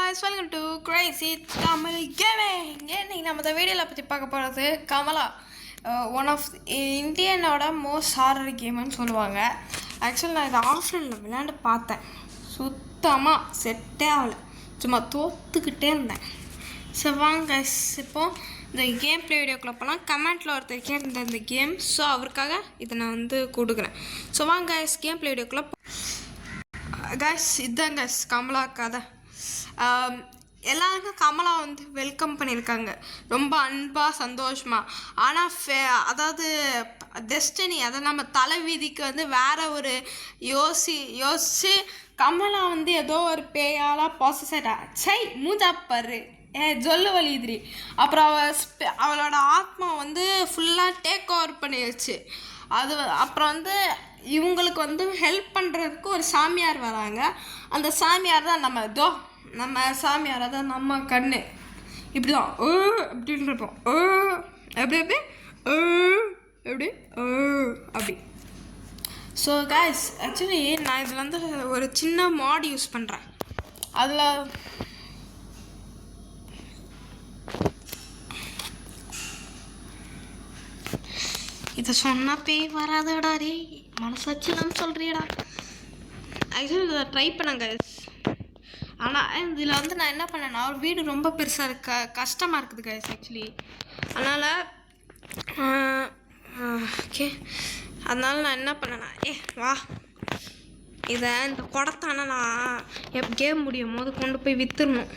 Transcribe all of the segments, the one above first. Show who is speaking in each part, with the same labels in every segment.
Speaker 1: guys, welcome to Crazy Tamil Gaming. இன்னைக்கு நம்ம இந்த வீடியோல பத்தி பார்க்க போறது கமலா, ஒன் ஆஃப் இந்தியனோட மோஸ்ட் ஹாரர் கேம்னு சொல்லுவாங்க. ஆக்சுவலி நான் இதை ஆஃப்லைனில் விளையாண்டு பார்த்தேன், சுத்தமாக செட்டே ஆகலை, சும்மா தோத்துக்கிட்டே இருந்தேன். ஸோ வாங்க இப்போ இந்த கேம் ப்ளே வீடியோக்குள்ளே போகலாம். கமெண்ட்டில் ஒருத்தர் கேட்டிருந்த இந்த கேம், ஸோ அவருக்காக இதை நான் கொடுக்குறேன். ஸோ வாங்க கேம் ப்ளே வீடியோக்குள்ளே இதுதான் கமலா கதை. எல்லாருக்கும் கமலா வெல்கம் பண்ணியிருக்காங்க, ரொம்ப அன்பாக சந்தோஷமாக. ஆனால் அதாவது டெஸ்டினி, அதை நம்ம தலைவிதிக்கு வேற ஒரு யோசிச்சு கமலா ஏதோ ஒரு பேயால ப்ராசஸா சை மூஞ்சாப்பாரு ஜொல்லு வலிதிரி. அப்புறம் அவளோட ஆத்மா ஃபுல்லாக டேக் ஓவர் பண்ணிடுச்சு. அது அப்புறம் இவங்களுக்கு ஹெல்ப் பண்ணுறதுக்கு ஒரு சாமியார் வராங்க. அந்த சாமியார் தான் நம்ம சாமியார், அதான் நம்ம கண்ணு இப்படி தான் அப்படின்னு இருப்போம், எப்படி எப்படி எப்படி அப்படி. ஸோ கைஸ், ஆக்சுவலி நான் இதில் ஒரு சின்ன மாட் யூஸ் பண்ணுறேன். அதில் இதை சொன்னால் பேய் வராதடா ரே, மனசாட்சிலாம் சொல்கிறியடா. ஆக்சுவலி இதை ட்ரை பண்ணேன் கைஸ். ஆனால் இதில் நான் என்ன பண்ணேன்னா, ஒரு வீடு ரொம்ப பெருசாக கஷ்டமாக இருக்குது கைஸ் ஆக்சுவலி. அதனால் ஓகே, அதனால் நான் என்ன பண்ணேன்னா, வா இதை இந்த குடத்தான நான் கேம் முடியும் போது கொண்டு போய் விற்றுடணும்.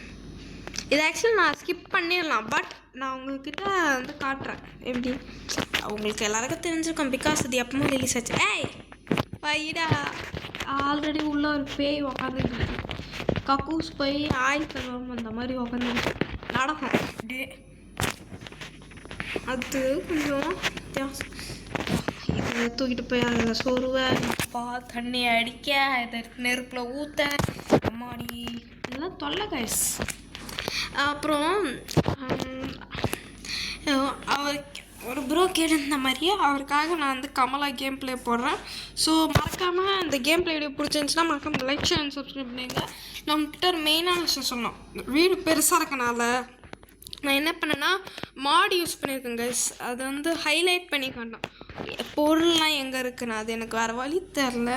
Speaker 1: இதை ஆக்சுவலி நான் ஸ்கிப் பண்ணிடலாம், பட் நான் உங்கள்கிட்ட காட்டுறேன் எப்படி. உங்களுக்கு எல்லாருக்கும் தெரிஞ்சிருக்கும், பிகாஸ் இது எப்பவும் ரிலீஸ் ஆச்சு. வைடா, ஆல்ரெடி உள்ள ஒரு பேய் உக்காந்துருக்கு, கக்கூஸ் போய் ஆயில் தருவோம் அந்த மாதிரி உக்காந்து நடக்கும். டே அது கொஞ்சம் வித்தியாசம். இதை தூக்கிட்டு போய் அதில் சொருவேன், தண்ணி அடிக்க, இதை நெருப்பில் ஊற்ற, அம்மாடி இதெல்லாம் தொல்லை கைஸ். அப்புறம் அவர் ஒரு ப்ரோ கேட்டிருந்த மாதிரியே அவருக்காக நான் கமலா கேம் ப்ளே போடுறேன். ஸோ மறக்காமல் இந்த கேம் ப்ளே வீடியோ பிடிச்சிருந்துச்சுன்னா மறக்காமல் லைக் ஷேர் அண்ட் சப்ஸ்கிரைப் பண்ணிங்க. நான் உங்ககிட்ட ஒரு மெயினான விஷயம் சொன்னோம், வீடு பெருசாக இருக்கனால நான் என்ன பண்ணேன்னா மாடு யூஸ் பண்ணியிருக்கேன் கைஸ். அது ஹைலைட் பண்ணி காட்டோம் பொருள்லாம் எங்கே இருக்குன்னு, அது எனக்கு வேறு வழி தெரில.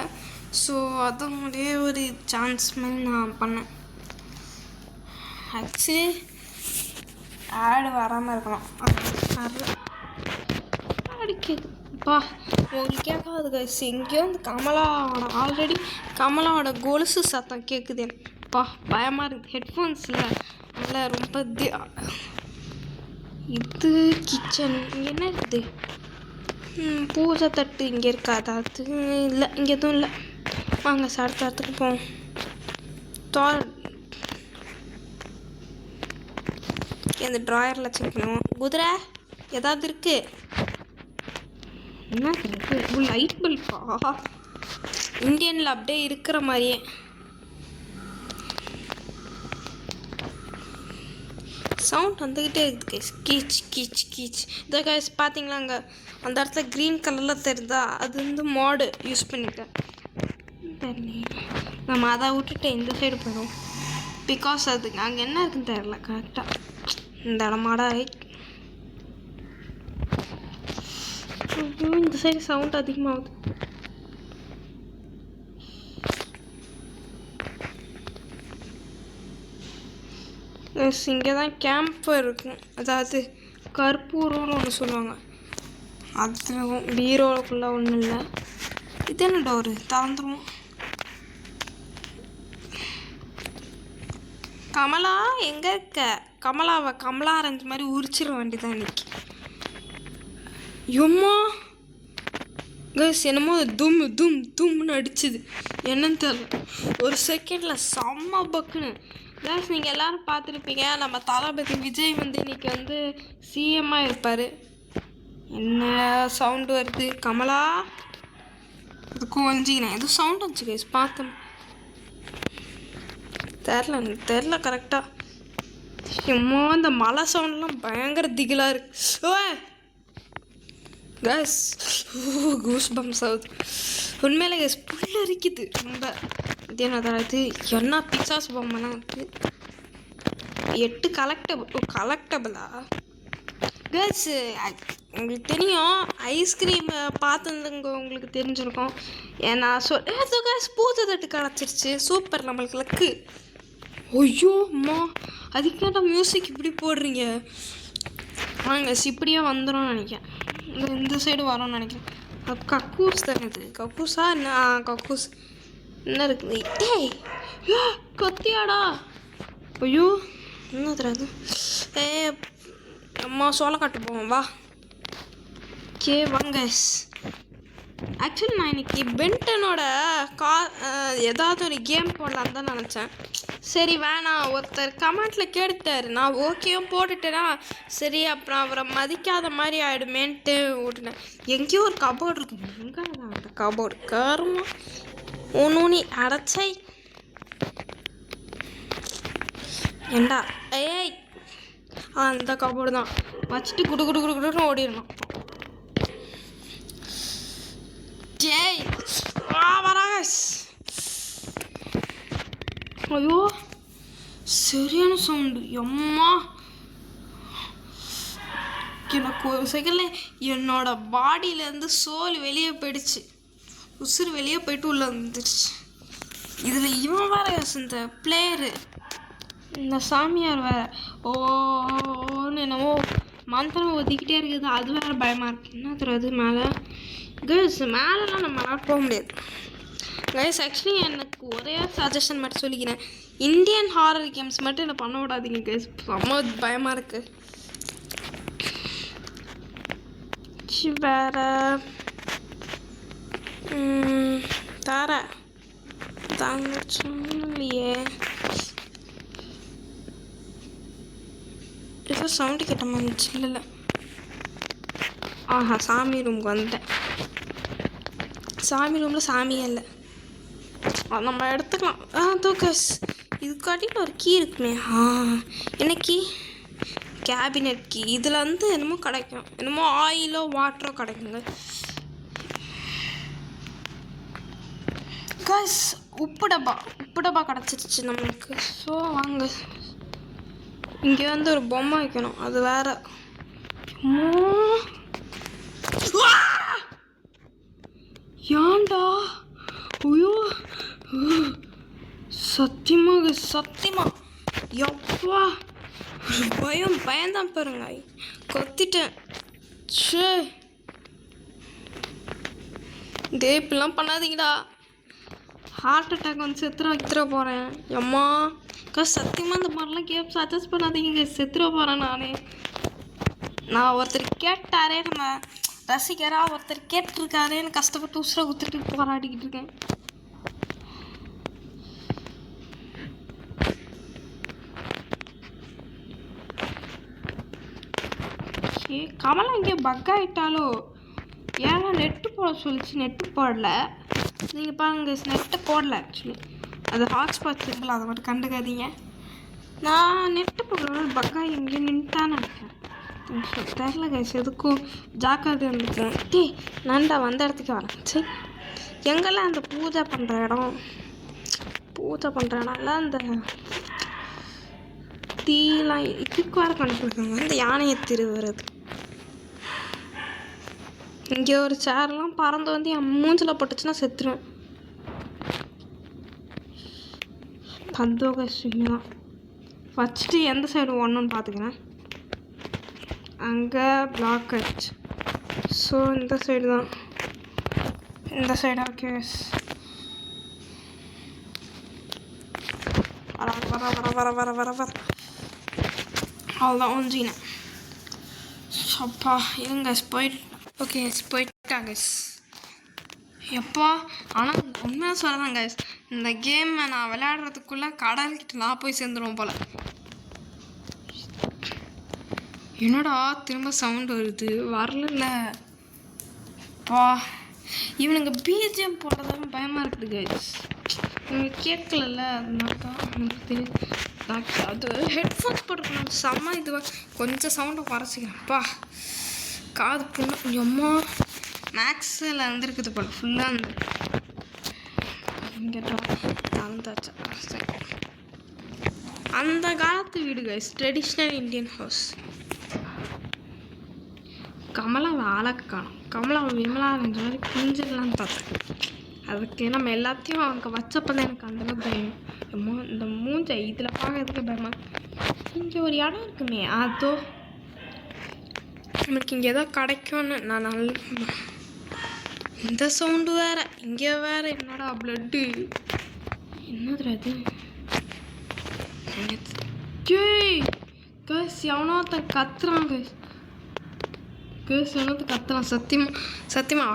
Speaker 1: ஸோ அதனுடைய ஒரு சான்ஸ் மாதிரி நான் பண்ணேன். ஆக்சுவலி ஆடு வராமல் இருக்கணும், வரல அடிக்குதுப்பா. உங்களுக்கு கேட்காது கைஸ், எங்கேயோ கமலாவோட ஆல்ரெடி கமலாவோட கொலுசு சத்தம் கேட்குது எனக்குப்பா, பயமாக இருக்குது. ஹெட்ஃபோன்ஸில் நல்லா ரொம்ப இது கிச்சன் என்ன இருக்குது, பூஜை தட்டு இங்கே இருக்காது, அது இல்லை, இங்கே எதுவும் இல்லை. வாங்க அடுத்த இடத்துக்கு போவோம். இந்த ட்ராயரில் செக் பண்ணுவோம். குதிரை ஏதாவது இருக்குது, என்ன இருக்குது, லைட் பல்பா, இந்தியனில் அப்படியே இருக்கிற மாதிரியே. சவுண்ட் வந்துக்கிட்டே இருக்குது கைஸ், கீச் கீச் கீச். இதை கைஸ் பார்த்தீங்களா, அங்கே அந்த இடத்துல க்ரீன் கலரில் தெரியுதா, அது மாடு யூஸ் பண்ணிட்டேன். நம்ம அதை விட்டுட்டு இந்த சைடு போயிடுவோம், பிகாஸ் அதுக்கு அங்கே என்ன இருக்குன்னு தெரியல கரெக்டாக. இந்த இடமாடா இந்த சைடு சவுண்ட் அதிகமாகுது. இங்கே தான் கேம்ப் இருக்கும், அதாவது கற்பூரம்னு ஒன்று சொல்லுவாங்க. அது பீரோக்குள்ளே ஒன்றும் இல்லை. இது என்ன டோரு திறந்துருவோம். கமலா எங்கே இருக்க? கமலாவை கமலா ஆரஞ்சு மாதிரி உரிச்சிட வேண்டியதான் இன்னைக்கு. எம்மா கைஸ், என்னமோ தும் தும் தும்னு அடிச்சுது, என்னன்னு தெரியல. ஒரு செகண்டில் செம்ம பக்குன்னு. கைஸ், நீங்கள் எல்லோரும் பார்த்துருப்பீங்க, நம்ம தளபதி விஜய் இன்னைக்கு சிஎம்மாக இருப்பார். என்ன சவுண்டு வருது, கமலா அது கொஞ்சிக்கிறேன், எதுவும் சவுண்ட் வந்துச்சு கைஸ், பார்த்தேன் தெரில கரெக்டாக. எம்மா இந்த மழை சவுண்ட்லாம் பயங்கர திகிலாக இருக்கு. கேஸ் கூஸ் பம்ஸ் ஆகுது உண்மையில கேஸ், புல் அரிக்குது ரொம்ப. இது என்னது, என்ன பிசாஸ் பொம்மைலாம் இருக்குது. 8 கலெக்டபிளா கேர்ள்ஸ்? உங்களுக்கு தெரியும், ஐஸ்கிரீம் பார்த்துருந்துங்க, உங்களுக்கு தெரிஞ்சிருக்கும். ஏன்னா கேர்ள்ஸ் பூஜை தட்டு கிடச்சிருச்சு. சூப்பர், நம்மளுக்கு லக்கு. ஐயோ அம்மா, அதுக்கேட்டா மியூசிக் இப்படி போடுறீங்க? வாங்க, இப்படியே வந்துடும் நினைக்கிறேன். இந்த சைடு வரோம்னு நினைக்கிறேன். கக்கூஸ் தானே இது? கக்கூஸா என்ன? கக்கூஸ் என்ன இருக்குது? டேய் கொத்தியாடா? ஐயோ என்ன தெரியாது. அம்மா சோளை காட்டு போவோம் வா. ஓகே வாங்க. ஆக்சுவலி நான் இன்னைக்கு பென்டனோட ஏதாவது ஒரு கேம் போடலான்னு தான் நினச்சேன். சரி வேணாம், ஒருத்தர் கமெண்ட்டில் கேட்டுட்டாரு, நான் ஓகேவும் போட்டுட்டேன்னா சரி, அப்புறம் அவரை மதிக்காத மாதிரி ஆகிடுமேன்ட்டு விட்டுனேன். எங்கேயோ ஒரு கபோர்டு இருக்குங்க. எங்கே தான் அந்த கபோர்டு? கருமா ஊனி அடைச்சை ஏண்டா? ஏய் அந்த கபோர்டு தான் வச்சுட்டு குடு குடு குடு குடுன்னு ஓடிடணும். ஜெய் வராங்க. ஐயோ சரியான சவுண்டு. எம்மா, எனக்கு ஒரு செகண்டில் என்னோட பாடியிலேருந்து சோல் வெளியே போயிடுச்சு. உசுறு வெளியே போயிட்டு உள்ளே வந்துடுச்சு. இதில் இவன் வேற, இந்த பிளேயரு, இந்த சாமியார் வேற ஓன்னு என்னமோ மந்திரம் ஒத்திக்கிட்டே இருக்குது. அது வேறு பயமாக இருக்குது. என்ன தெரியாது மேலே கேர்ள்ஸ்? மேலெலாம் நம்மளால போக முடியாது கைஸ். ஆக்சுவலி எனக்கு ஒரே சஜஷன் மட்டும் சொல்லிக்கிறேன், இந்தியன் ஹாரர் கேம்ஸ் மட்டும் என்ன பண்ண விடாதீங்க கைஸ். ரொம்ப பயமாக இருக்குது. வேற தர தாங்க இல்லையே. ஏதோ சவுண்டு கேட்ட மாதிரி. இல்லை ஆஹா, சாமி ரூமுக்கு வந்துட்டேன். சாமி ரூமில் சாமியே இல்லை, நம்ம எடுத்துக்கலாம். தூக்கஸ் இதுக்காட்டிட்டு ஒரு கீ இருக்குமே. என்ன கீ? Cabinet key. இதில் வந்து என்னமோ கிடைக்கும், என்னமோ ஆயிலோ வாட்டரோ கிடைக்குங்க கைஸ். உப்பு டப்பா கிடச்சிருச்சு நம்மளுக்கு. ஸோ வாங்க, இங்கே வந்து ஒரு பொம்மை வைக்கணும், அது வேற. ஏன்டா? ஐயோ சத்தியமா எப்பா பயந்தான் பாருங்க. கொத்திட்டேன். சே டே, இப்படிலாம் பண்ணாதீங்கடா. ஹார்ட் அட்டாக் வந்து செத்துற போகிறேன். அம்மா சத்தியமாக இந்த மாதிரிலாம் கேம் சஜஸ்ட் பண்ணாதீங்க, செத்துற போகிறேன் நானே. நான் ஒருத்தர் கேட்டாரே, நம்ம ரசிகராக ஒருத்தர் கேட்டிருக்காரேன்னு கஷ்டப்பட்டு உசுரை குத்துட்டு போராடிக்கிட்டு இருக்கேன். கமலா இங்கே பக் ஆகிட்டாலோ? ஏன்னா நெட்டு போட சொல்லிச்சு, நெட்டு போடல. நீங்கள் பாருங்க, நெட்டு போடல. ஆக்சுவலி அது ஹாட்ஸ்பாட் சிம்பிள், அதை மட்டும் கண்டுக்காதீங்க. நான் நெட்டு போடுற பக்காக இங்கே நின்ட்டான்னு நினைக்கிறேன். தெரில கைஸ், எதுக்கும் ஜாக்கிரதை இருந்துக்கும். நண்டா வந்த இடத்துக்கு வரேன். சரி, எங்கெல்லாம் அந்த பூஜை பண்ணுற இடம்லாம் அந்த தீலாம் இதுக்கு வர கண்டுபிடிக்காங்க, அந்த யானையை திருவுறது. இங்கே ஒரு சேர்லாம் பறந்து வந்து என் மூஞ்சில் போட்டுச்சுன்னா செத்துருவேன். பந்தோக ஸ்விம்மி தான் வச்சுட்டு எந்த சைடு ஒன்றுன்னு பார்த்துக்கிறேன். அங்கே பிளாக் ஆயிடுச்சு. ஸோ இந்த சைடு தான், இந்த சைடு. ஓகே வர அவ்வளோதான் ஒஞ்சினேன். அப்பா இருங்க போயிட்டு. ஓகே போயிட்டாங்க எப்பா. ஆனால் உண்மையாக சொல்கிறேன் கைஸ், இந்த கேமை நான் விளையாடுறதுக்குள்ளே கடல்கிட்ட நான் போய் சேர்ந்துருவோம் போல். என்னடா திரும்ப சவுண்டு வருது? வரல பா. இவனுங்க பிஜிஎம் போடுறதாலும் பயமாக இருக்குது கைஸ். உங்களுக்கு கேட்கல, அதனால தான் உங்களுக்கு தெரியும். நான் அது ஹெட்ஃபோன்ஸ் போட்டுருக்கணும், செம்ம இதுவாக கொஞ்சம் சவுண்டை குறைச்சிக்கிறேன்ப்பா. காது புண்ணு அம்மா. மேக்ஸில் வந்துருக்குது போல் ஃபுல்லாக அந்த இங்கே நடந்தாச்சா. சரி அந்த காலத்து வீடு guys, traditional Indian house. Kamala ஆளை காணும். கமலா விமலா ரெண்டு மாதிரி பிஞ்சிடலான்னு பார்த்தேன். அதுக்கு நம்ம எல்லாத்தையும் அவங்க வச்சப்பதான் எனக்கு அந்தளவுக்கு பயம். இந்த மூஞ்சை இதில் பார்க்கறதுக்கு பயமா. இங்கே ஒரு இடம் இருக்குமே, அதோ நமக்கு இங்கே ஏதோ கிடைக்கும்னு நான் நல்ல. இந்த சவுண்டு வேற, இங்கே வேற. என்னடா பிளட்டு என்னது அது? கேஸ் எவனோ ஒருத்தன் கத்துறான். கேஸ் எவனோ கத்துறான். சத்தியமா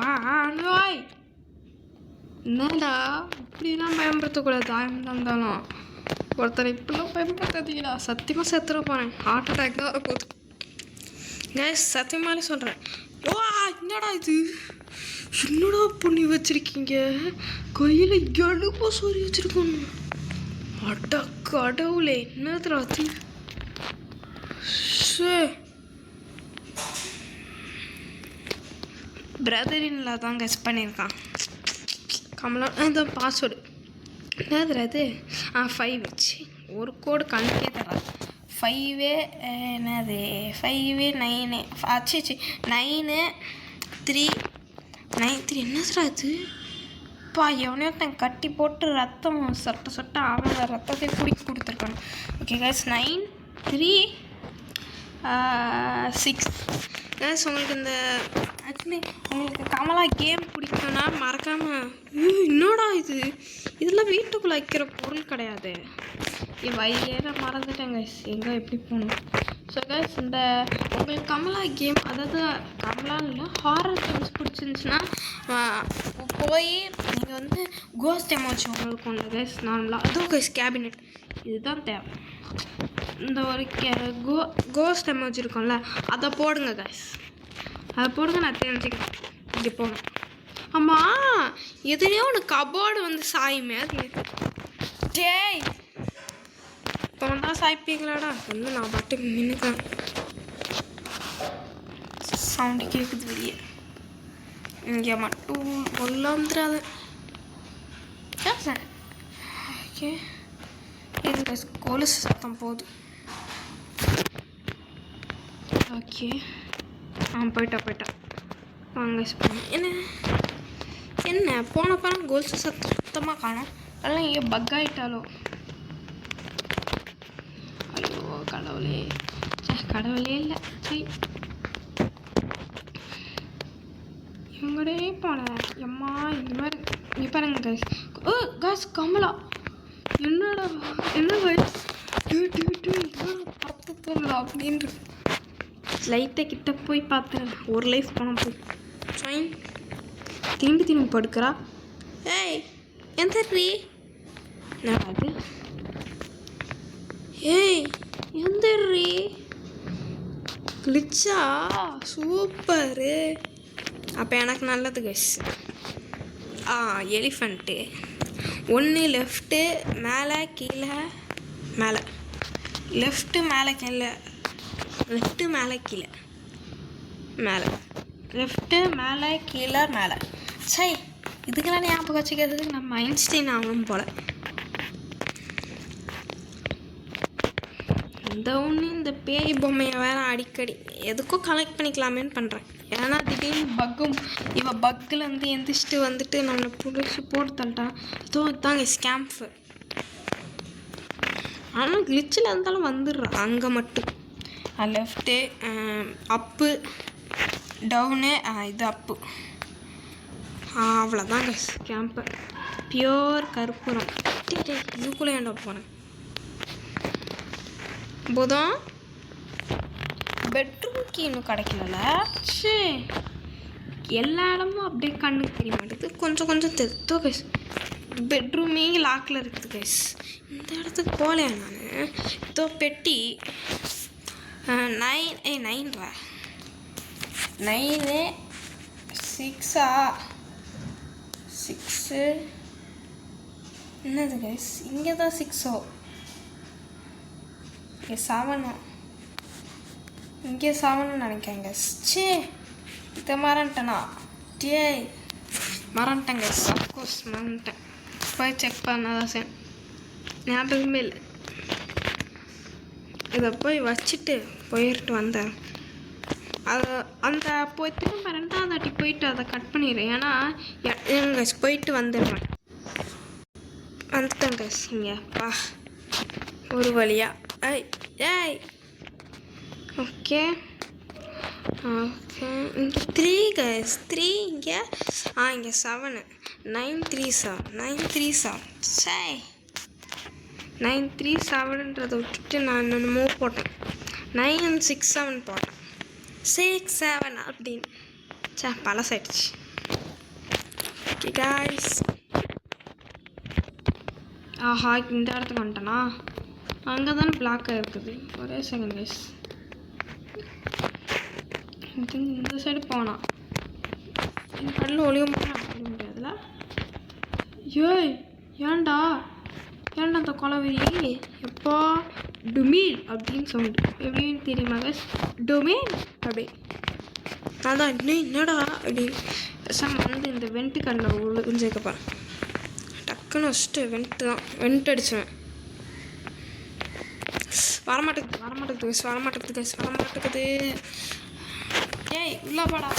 Speaker 1: ஆய். என்னடா இப்படிலாம் பயன்படுத்தக்கூடாது. ஆயம் இருந்தாலும் ஒருத்தரை இப்படிலாம் பயன்படுத்தாதீங்களா. சத்தியமாக செத்துற போகிறேன். ஹார்ட் அட்டாக் தான் வரப்போகுது கேஸ். சத்தியமாலே சொல்கிறேன். என்னடா இது? என்னடா பண்ணி வச்சிருக்கீங்க? கையில் எலும்போ சொறி வச்சிருக்கோம். அட கடவுளே, என்னதுல அது? பிரதரின்ல தான் கெஸ் பண்ணியிருக்கான் கமலா. இந்த பாஸ்வேர்டு என்னது அது? 5 வச்சு ஒரு கோடு கணக்கே தராது. 5 என்னது? 5 9 ஆச்சு 9 3 9 3 என்னதுடா அது? எவனையோ தன் கட்டி போட்டு ரத்தம் சொட்ட அவன் ரத்தத்தை குடிக்க கொடுத்துருக்கான். Okay guys, 9 3 6 guys. உங்களுக்கு இந்த ஆக்சுவலி உங்களுக்கு கமலா கேம் பிடிக்கும்னா மறக்காமல். என்னடா இது? இதெல்லாம் வீட்டுக்குள்ளே வைக்கிற பொருள் கிடையாது. வையேற மறந்துட்டேன் கைஸ், எங்கே எப்படி போகணும். ஸோ கைஸ், இந்த உங்களுக்கு கமலா கேம், அதாவது கமலா இல்லை ஹாரர் கேம்ஸ் பிடிச்சிருந்துச்சுன்னா போய் நீங்கள் வந்து கோஸ்ட் எமோஜி உங்களுக்கு ஒன்று கைஸ் நார்மலாக. அதுவும் கைஸ் கேபினெட் இதுதான் தேவை. இந்த ஒரு கோஸ்ட் எமோஜி இருக்கும்ல, அதை போடுங்க கைஸ். அதை போடுங்க, நான் தெரிஞ்சுக்கிறேன். இப்படி போகணும். ஆமாம், எதுலேயோ ஒன்று கபோர்டு வந்து சாயுமே. அது டேய் இப்போ வந்தால் சாய்ப்பீங்களாடா? வந்து நான் பாட்டுக்கு நின்றுக்கிறேன். சவுண்டு கேட்குது வெளியே. இங்கே மட்டும் வந்துடாது. ஓகே, இது கொலுசு சத்தம் போகுது. ஓகே, போயிட்டா வாங்க. என்ன போன பாருங்க, கொலுசு சத்தம் சுத்தமாக காணும். அதெல்லாம் இங்கே பக் ஆகிட்டாலோ. ஐயோ கடவுளே இல்லை. சரி, இவங்கடே போனேன். எம்மா இந்த மாதிரி இங்கே பாருங்க கைஸ். கைஸ் கமலா என்னடா என்ன கைஸ் பறத்து தோணுதா அப்படின்ற லைட்டை கிட்ட போய் பார்த்தேன். ஒரு லைஃப் போனால் போய் திரும்பி படுக்கிறா. ஏய் எந்தர்றி என்னது? ஏய் எந்தர்றி கிளிச்சா சூப்பரு. அப்போ எனக்கு நல்லது கைஸ். எலிஃபண்ட்டு 1 லெஃப்ட்டு மேலே கீழே மேலே, லெஃப்ட்டு மேலே கீழே, லெஃப்ட்டு மேலே கீழே மேலே, லெஃப்ட்டு மேலே கீழே மேலே. சரி, இதுக்கெல்லாம் ஞாபகம் வச்சுக்கிறதுக்கு நம்ம ஐன்ஸ்டைன் ஆகணும் போல். இந்த பேய் பொம்மையை வேறு அடிக்கடி எதுக்கும் கலெக்ட் பண்ணிக்கலாமேன்னு பண்ணுறேன். ஏன்னா திடீர்னு பக்கில் வந்து எந்திரிச்சிட்டு வந்துட்டு நம்மளை பிடிச்சி போட்டு தள்ளிட்டான். இதுதாங்க ஸ்கேம்ப்பு. ஆனால் கிளிச்சில் இருந்தாலும் வந்துடுறான் அங்கே மட்டும். லெஃப்ட்டு அப்பு டவுனு, இது அப்பு. அவ்வளோதாங்க ஸ்கேம்ப்பு. பியோர் கற்பூரம். இதுக்குள்ளே ஏன்டா போனேன்? புதம் பெட்ரூம்க்கு இன்னும் கிடைக்கல. சரி, எல்லா இடமும் அப்படியே கண்ணுக்கு தெரிய மாட்டேங்குது. கொஞ்சம் தெரித்தோ கைஸ். பெட்ரூமே லாக்கில் இருக்குது கைஸ். இந்த இடத்துக்கு போகலையா நான்? இதோ பெட்டி 9 6 என்னது கைஸ்? இங்கே தான் 6 7 இங்கே 7 நினைக்கிறேன் கைஸ். சே இதை மறந்துட்டேனா? மறந்துட்டேன் கைஸ். அஃப்கோர்ஸ் மறந்துட்டேன். போய் செக் பண்ணாதான் சார் ஞாபகமே இல்லை. இதை போய் வச்சுட்டு போயிட்டு வந்தேன். அது அந்த போய் திரும்ப 2வது வாட்டி போயிட்டு அதை கட் பண்ணிடுறேன். ஏன்னா எங்க போயிட்டு வந்துடுவேன். வந்துட்டேங்க இங்கே பா ஒரு வழியா. ஏய் ஓகே ஓகே. இங்கே 3 கைஸ் 3 இங்கே இங்கே 7 937 சை 937ன்றதை விட்டுட்டு நான் என்னென்னமோ போட்டேன். 967 போட்டேன். 67 அப்படின்னு பழசாயிடுச்சு. Okay guys. ஆஹா இந்த இடத்துக்கு வந்துட்டேனா? அங்கே தானே பிளாக்காக இருக்குது. ஒரே செகண்ட் கைஸ். இந்த சைடு போனால் இந்த கடலில் ஒளிய முடியாதுல்ல. ஏன்டா அந்த கொலவெறி எப்போ டுமீல் அப்படின்னு சவுண்டு எப்படின்னு தெரியுமா கைஸ்? டுமீல் அப்படி நான் தான் என்னடா அப்படின்னு வந்து இந்த வெண்ட்டு கண்ணில் ஒளிஞ்சிருக்கப்பா. டக்குன்னு வச்சுட்டு வெண்ட் அடிச்சுவேன். வரமாட்டேங்குது. ஏய் உள்ள பாடா.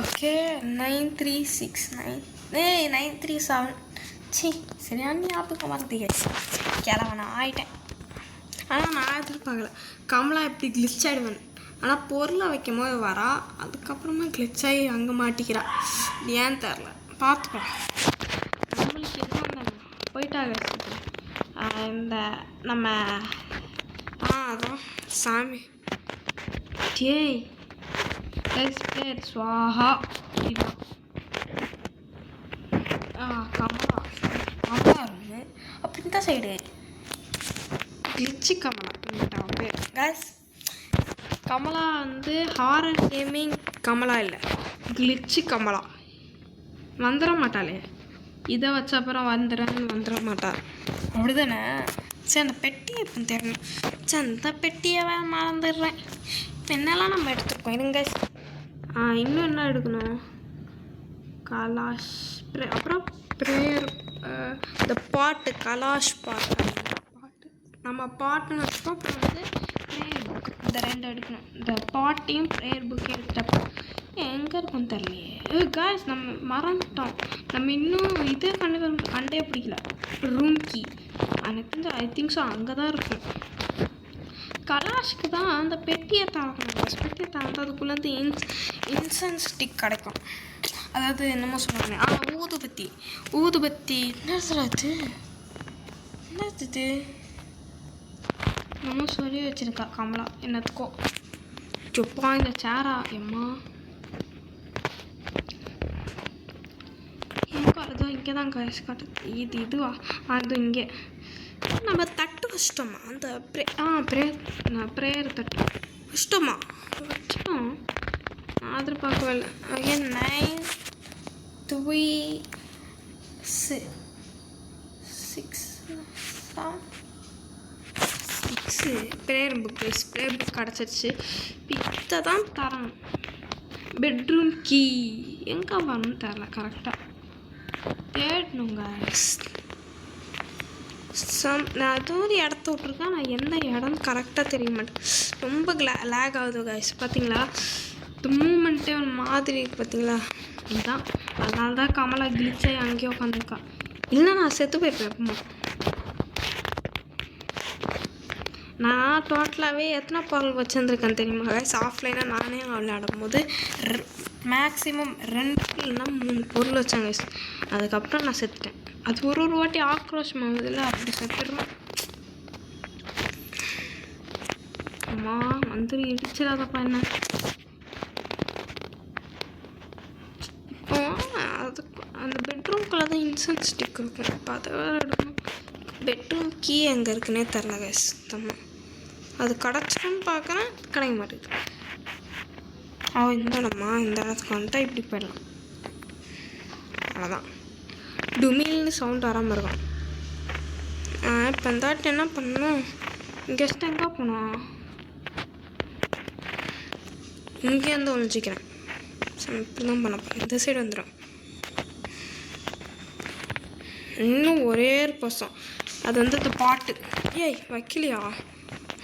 Speaker 1: ஓகே 9369 937 சி சரியான ஞாபகம் வருது கைஸ். கிளவனா ஆயிட்டேன். ஆனால் நான் எதிர்பார்க்கல கமலா எப்படி கிளிச் ஆகிடுவேன். ஆனால் பொருளை வைக்கும் போது வரா, அதுக்கப்புறமா கிளிச் ஆகி அங்கே மாட்டிக்கிறா. ஏன்னு தெரில. பார்த்துக்கலாம். நம்மளுக்கு எதுவும் போயிட்டாங்க இந்த நம்ம அதான் சாமி. டேய் பேர் ஸ்வாஹா. கமலா இருந்து அப்படி இந்த சைடு கிளிச்சி கமலா பேர் கேஸ். கமலா வந்து ஹாரர் கேமிங் கமலா இல்லை, கிளிச்சி கமலா. வந்துட மாட்டாளே. இதை வச்ச அப்புறம் வந்துட மாட்டா அப்படிதானே? சரி அந்த பெட்டியை இப்போ தெரியணும். சரி அந்த பெட்டியை மறந்துடுறேன். இப்போ என்னெல்லாம் நம்ம எடுத்துருக்கோம் இருங்க. இன்னும் என்ன எடுக்கணும்? கலாஷ் அப்புறம் ப்ரேயர் இந்த பாட்டு கலாஷ் பாட்டு நம்ம பாட்டுன்னு வச்சுப்போம். அப்புறம் வந்து ப்ரேயர் புக் இந்த 2 எடுக்கணும். இந்த பாட்டையும் ப்ரேயர் புக்கையும் எடுத்துட்டப்போ எங்கே இருக்குன்னு தெரியலையே காய்ஸ். நம்ம மறந்துட்டோம். நம்ம இன்னும் இதே கண்டே பிடிக்கல. ரூம் கீ எனக்கு ஐ திங்க் ஸோ அங்கே தான் இருக்கும். கலாஷ்க்கு தான் அந்த பெட்டியை தாக்கணும். பெட்டியை தாங்க அதுக்குள்ளேருந்து இன்சென்ஸ் ஸ்டிக் கிடைக்கும். அதாவது என்னமோ சொல்லுவாங்க ஊதுபத்தி என்னது நம்ம சொல்லி வச்சுருக்கா கமலா என்னத்துக்கோ. சொப்பா இந்த சேரா எம்மா அதுவும் இங்கே தான் காசு காட்டு. இதுவா அது இங்கே நம்ம தட்டு வச்சிட்டோமா? அந்த ப்ரேயர் தட்டு வச்சிட்டோமா? வச்சிட்டோம். அது பார்க்கவே இல்லை. 936 ப்ரேயர் புக் கிடச்சிருச்சு. இதை தான் தரணும். பெட்ரூம் கீ எங்கே வரணும்னு தெரில. கரெக்டாக தேடணுங்க. நான் அது ஒரு இடத்த விட்ருக்கேன். நான் எந்த இடம் கரெக்டாக தெரிய மாட்டேன். ரொம்ப லேக் ஆகுது கைஸ். பார்த்தீங்களா இந்த மூமெண்ட்டே ஒரு மாதிரி இருக்குது பார்த்தீங்களா? இதுதான் அதனால தான் கமலா கிளிச்சாகி அங்கேயே உட்காந்துருக்கா. இல்லை நான் செத்து போயிருப்பேன். எப்பமா நான் டோட்டலாகவே எத்தனை பொருள் வச்சுருந்துருக்கேன் தெரியுமா கைஸ்? ஆஃப்லைனாக நானே விளையாடும் போது மேக்ஸிமம் 2 இல்லைன்னா 3 பொருள் வச்சாங்க. அதுக்கப்புறம் நான் செத்துட்டேன். அது ஒரு வாட்டி ஆக்ரோஷம் ஆகுதுல்ல, அப்படி செத்துடுறேன். அம்மா வந்து இடிச்சிடாதப்பா என்ன. இப்போ அந்த பெட்ரூம்குள்ளே தான் இன்சென்ஸ் ஸ்டிக் இருக்கும். இப்போ அதை வேறு எடுக்கணும். பெட்ரூம் கீ எங்கே இருக்குன்னே தெரில கைஸ். தம்மா அது கிடச்சின்னு பார்க்குறேன், கிடைக்க மாட்டேங்குது. இந்த இடத்துக்கு வந்துட்டா இப்படி போயிடலாம். அவ்வளோதான். டுமில்னு சவுண்ட் வராமல் இருக்கும். இப்போ இந்த வாட்டி என்ன பண்ணணும்? கெஸ்ட் எங்கே போனோம்? இங்கேருந்து ஒழிச்சிக்கிறேன். இப்படி தான் பண்ண போகிறேன். இந்த சைடு வந்துடும். இன்னும் ஒரே ஒரு பசம் அது வந்து இந்த பாட்டு. ஏய் வைக்கலையா?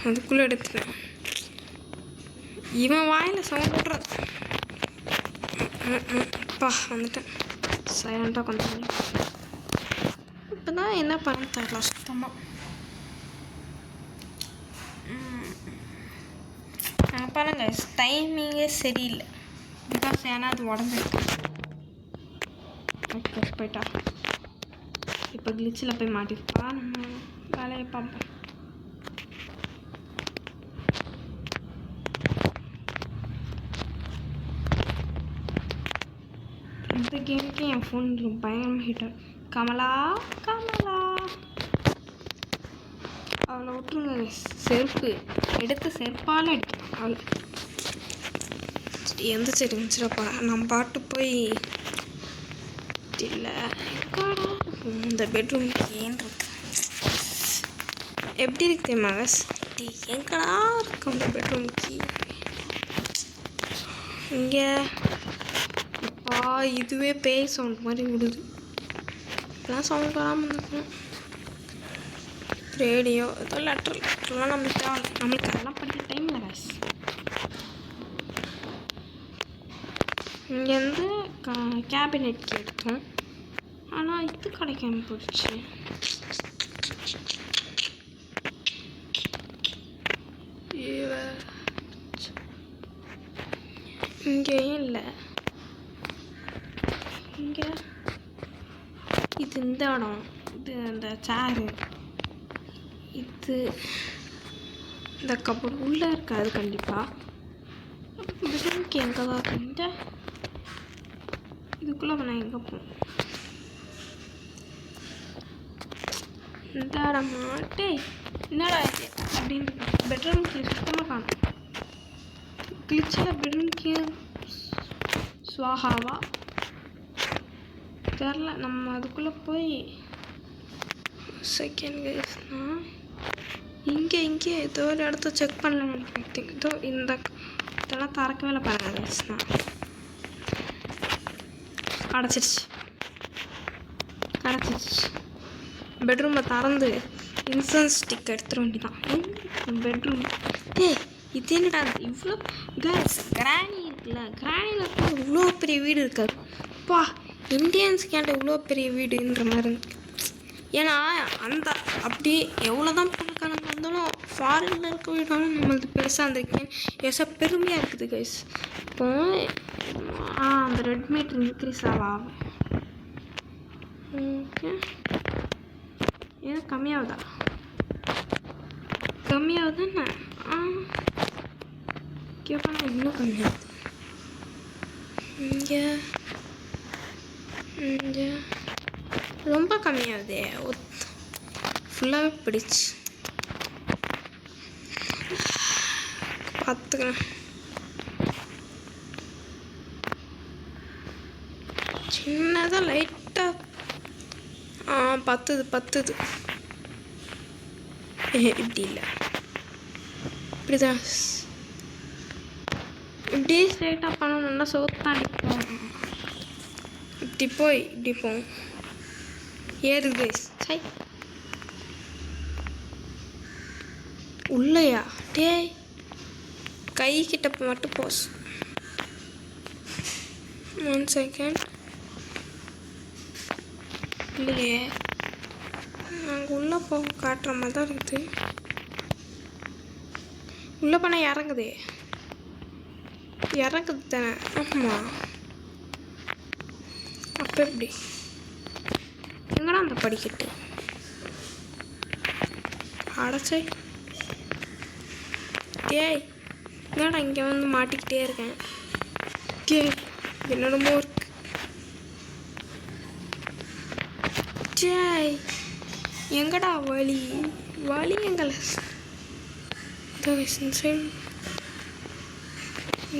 Speaker 1: அதுக்குள்ளே எடுத்துட்டேன். இவன் வாயில் சவுண்ட் விட்றது. அப்பா வந்துட்டேன். சைலண்டாக கொஞ்சம் இப்போ தான் என்ன பண்ண தரல சுத்தமாக. பாருங்க டைமிங்கே சரியில்லை. பிகாஸ் ஏன்னா அது உடஞ்சிருக்கு. ஓகே போயிட்டா. இப்போ கிளிச்சில் போய் மாட்டிருப்பா. நம்ம வேலையை பார்ப்போம். இந்த கேமுக்கு என் ஃபோன் பயங்கரமாக ஹீட்டர். கமலா கமலா அவளை விட்டுருங்க. செருப்பு எடுத்து செருப்பால் அடிக்கும் அவளை. எந்த சரி இருந்துச்சுப்பா. நம்ம பாட்டு போய் இல்லை இந்த பெட்ரூம் ஏன் இருக்கு. எப்படி இருக்கு தெரியுமா? எங்கடா இருக்கு அந்த பெட்ரூம்க்கு? இங்கே அப்பா இதுவே பேய் சவுண்ட் மாதிரி விடுது. இப்போலாம் சவுண்ட் வராமல் இருந்துக்கணும். ரேடியோ ஏதோ லெட்டர்லாம் நம்மளுக்கு அதெல்லாம் படிக்கிற டைம் இல்லை காசு. இங்கேருந்து கேபினெட் எடுத்தோம். ஆனால் இது கிடைக்காம போயிடுச்சு. இங்கேயும் இல்லை. இங்கே இது இந்த இடம். இது அந்த சேரு. இது இந்த கபோர்டு உள்ளே இருக்காது கண்டிப்பாக. பெட்ரூம்க்கு எங்கே தான் இருக்கு? இதுக்குள்ளே நான் எங்கே போகணும்? இந்த இடம் மாட்டே என்னடா இது அப்படின்னு பெட்ரூம்க்கு சுத்தமாக காணும். கிளிச்சில் பெட்ரூம்க்கு சுவாகாவா தெரில. நம்ம அதுக்குள்ளே போய் செகண்ட் கேஸ்னா இங்கே ஏதோ ஒரு இடத்த செக் பண்ணலான்னு நினைக்கிறேன். இதோ இந்த இதெல்லாம் திறக்கவே இல்லை பாருங்க கேஸ்னா. அடைச்சிருச்சு. பெட்ரூமை திறந்து இன்சன்ஸ் ஸ்டிக் எடுத்துட வேண்டிதான். பெட்ரூம் இது என்னடா இவ்வளோ கேஸ் கிராணி இருக்குல்ல. கிராணியில் இருக்க இவ்வளோ பெரிய வீடு இருக்காது. அப்பா இந்தியன்ஸ் கேட்ட இவ்வளோ பெரிய வீடுன்ற மாதிரி இருக்கு. ஏன்னா அந்த அப்படி எவ்வளோ தான் பணக்காரங்க இருந்தாலும் ஃபாரினில் இருக்க வீடாலும் நம்மளுக்கு பெருசாக இருந்திருக்கேன் எஸ் பெருமையாக இருக்குது கைஸ். இப்போ அந்த ரெட் மீட்டர் இன்க்ரீஸ் ஆகும். ஓகே ஏதோ கம்மியாகுதா? கம்மியாகுதுன்னு கேட்பா. இன்னும் கம்மியாகுது. இங்கே ரொம்ப கம்மியாகுதே. ஃபுல்லாகவே பிடிச்சி பார்த்துக்கிறேன். சின்னதாக லைட்டாக பத்துது. இப்படி இல்லை, இப்படிதான். இப்படியே ஸ்ட்ரைட்டாக பண்ணணும்னா சோத்தாண்டி போகணும். இப்படி போகும். ஏறுது சை உள்ளையா? டேய் கை கிட்ட மட்டும் போஸ். 1 செகண்ட். இல்லையே நாங்கள் உள்ளே போக காட்டுற மாதிரி தான் இருக்குது. உள்ளே போனால் இறங்குது தானே? ஆமாம். அப்போ எப்படி எங்கடா அந்த படிக்கட்டு? அடைச்சை டேய் என்னடா இங்கே வந்து மாட்டிக்கிட்டே இருக்கேன். டேய் என்னடமோ இருக்கு. டேய் எங்கடா வழி எங்களை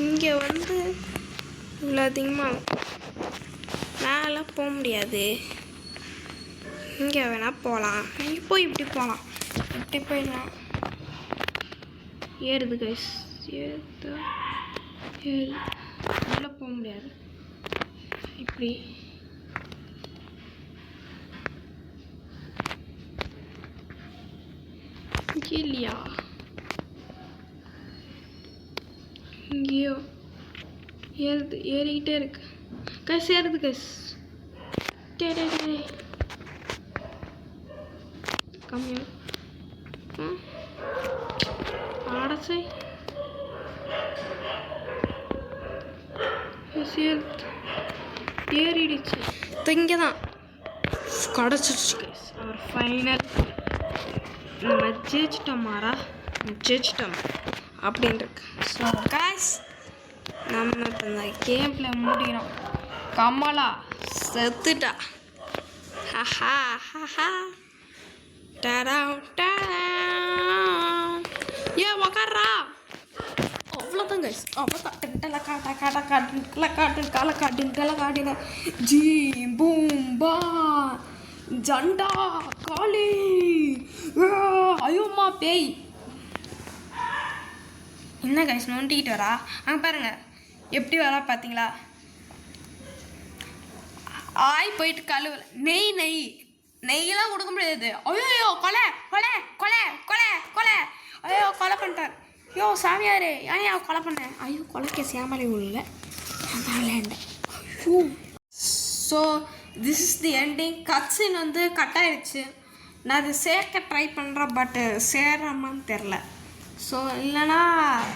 Speaker 1: இங்கே வந்து இவ்வளோ அதிகமாக மேலே போக முடியாது. இங்கே வேணால் போகலாம். இங்கே போய் இப்படி போகலாம். இப்படி போயிடலாம். ஏறுது கைஸ். உள்ளே போக முடியாது. இப்படி இங்கே இல்லையா? இங்கேயோ ஏறிக்கிட்டே இருக்கு கைஸ். ஏறுது கைஸ். கம்மியா ஆடசை ஏறிடுச்சு. இங்கே தான் கிடச்சிருச்சு கைஸ். அவர் ஃபைனல் நம்ம ஜெயிச்சிட்டோம் மாறா, ஜெயிச்சிட்டோம் அப்படின்னு இருக்கு. ஸோ கைஸ் நம்ம இப்போ இந்த கேம்ல முடிக்கிறோம். கமலா செத்துட்டா. ஹஹா ஹஹா டடா டடா. ஏ உக்காரா. அவ்வளோதான் கைஸ். அவ்வளோதான். காட்டின ஜி பூம் பா ஜண்டா காளி ஐயோம்மா பேய். என்ன கைஸ் நோண்டிக்கிட்டு வரா? அங்கே பாருங்க எப்படி வரா பார்த்தீங்களா? ஆய் போயிட்டு கழுவல. நெய்யெல்லாம் கொடுக்க முடியாது. ஐயோ கொலை கொலை கொலை கொலை கொலை. ஐயோ கொலை பண்ணிட்டார். ஐயோ சாமியாரே ஏன் கொலை பண்ணேன்? ஐயோ கொலைக்க சேமலை உள்ள விளையாண்டேன். So this is the ending. Cutscene வந்து கட் ஆயிடுச்சு. நான் அது சேர்க்க ட்ரை பண்ணுறேன், பட்டு சேராமான்னு தெரில. ஸோ இல்லைனா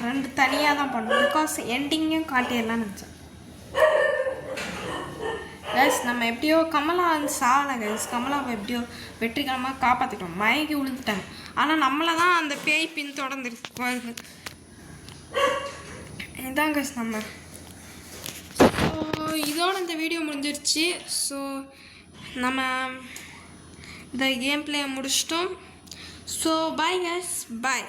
Speaker 1: 2 தனியாக தான் பண்ணணும். பிகாஸ் எண்டிங்கையும் காட்டிடலான்னு நினச்சேன் கைஸ். நம்ம எப்படியோ கமலா வந்து சாகலை கைஸ். கமலாவை எப்படியோ வெற்றிகரமாக காப்பாற்றிட்டோம். மயங்கி விழுந்துட்டாங்க. ஆனால் நம்மளை தான் அந்த பேய் பின் தொடர்ந்துருக்கு. இதுதான் கைஸ் நம்ம. ஸோ இதோட இந்த வீடியோ முடிஞ்சிருச்சு. ஸோ நம்ம இந்த கேம் பிளே முடிச்சிட்டோம். ஸோ பாய் கைஸ், பாய்.